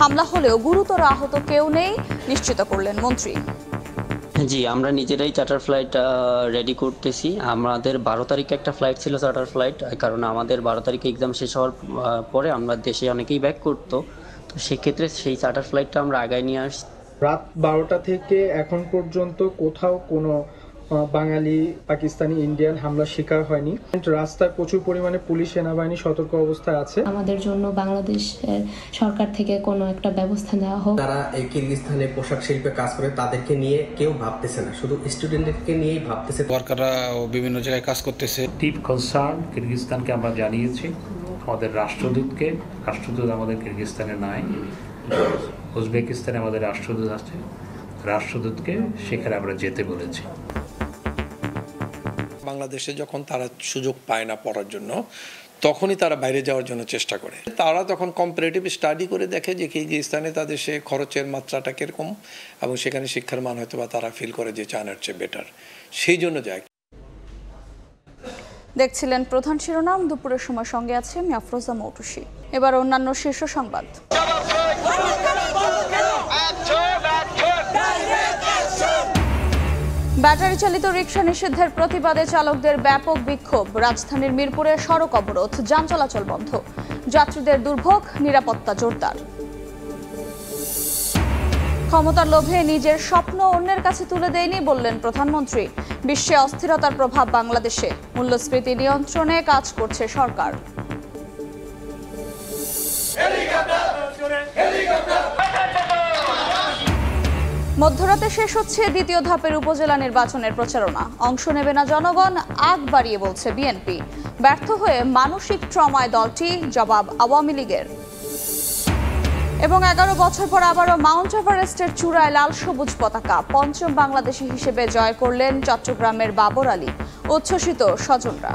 হামলা হলেও গুরুতর আহত কেউ নেই নিশ্চিত করলেন মন্ত্রী। জি, আমরা নিজেরাই চার্টার ফ্লাইট রেডি করতেছি। আমাদের 12 তারিখে একটা ফ্লাইট ছিল, চার্টার ফ্লাইট, কারণ আমাদের 12 তারিখে এক্সাম শেষ হওয়ার পরে আমরা দেশে অনেকেই ব্যাক করতো, তো সেক্ষেত্রে সেই চার্টার ফ্লাইটটা আমরা আগায় নিয়ে আসছি। রাত 12টা থেকে এখন পর্যন্ত কোথাও কোনো বাঙালি, পাকিস্তানি, ইন্ডিয়ান হামলার শিকার হয়নি। রাস্তায় প্রচুর পরিমাণে পুলিশ, সেনাবাহিনী সতর্ক অবস্থায় আছে। আমাদের জন্য বাংলাদেশ সরকার থেকে কোনো একটা ব্যবস্থা নেওয়া হোক। যারা এই কিরগিজস্তানে পোশাক শিল্পে কাজ করে তাদেরকে নিয়ে কেউ ভাবতেছে না, শুধু স্টুডেন্টদেরকে নিয়েই ভাবতেছে। ওয়ার্কাররা বিভিন্ন জায়গায় কাজ করতেছে। ডিপ কনসার্ন কিরগিজস্তানকে আমরা জানিয়েছি, আমাদের রাষ্ট্রদূতকে। রাষ্ট্রদূত আমাদের কিরগিজস্তানে নাই, উজবেকিস্তানে আমাদের রাষ্ট্রদূত আছে, রাষ্ট্রদূতকে সেখানে আমরা যেতে বলেছি। বাংলাদেশে যখন তারা সুযোগ পায় না পড়ার জন্য, তখনই তারা বাইরে যাওয়ার জন্য চেষ্টা করে। তারা তখন কম্পারেটিভ স্টাডি করে দেখে যে কিরগিজস্তানে তাদের সে খরচের মাত্রাটা কীরকম, এবং সেখানে শিক্ষার মান হয়তো বা তারা ফিল করে যে চায়নার চেয়ে বেটার, সেই জন্য যায়। দেখছিলেন প্রধান শিরোনাম, দুপুরের সময় সঙ্গে আছে আমি আফরোজা মৌটুসী। এবার অন্যান্য শীর্ষ সংবাদ। ব্যাটারি চালিত রিকশা নিষিদ্ধের প্রতিবাদে চালকদের ব্যাপক বিক্ষোভ। রাজধানীর মিরপুরে সড়ক অবরোধ, যান চলাচল বন্ধ। যাত্রীদের দুর্ভোগ, নিরাপত্তা জোরদার। ক্ষমতার লোভে নিজের স্বপ্ন অন্যের কাছে তুলে দেয়নি বললেন প্রধানমন্ত্রী। বিশ্বে অস্থিরতার প্রভাব বাংলাদেশে, মূল্যস্ফীতি নিয়ন্ত্রণে কাজ করছে সরকার। মধ্যরাতে শেষ হচ্ছে দ্বিতীয় ধাপের উপজেলা নির্বাচনের প্রচারণা। অংশ নেবে না জনগণ, আগ বাড়িয়ে বলছে বিএনপি। ব্যর্থ হয়ে মানসিক ট্রমায় দলটি, জবাব আওয়ামী লীগের। এবং 11 বছর পর আবারও মাউন্ট এভারেস্টের চূড়ায় লাল সবুজ পতাকা। পঞ্চম বাংলাদেশি হিসেবে জয় করলেন চট্টগ্রামের বাবর আলী। উচ্ছ্বসিত স্বজনরা।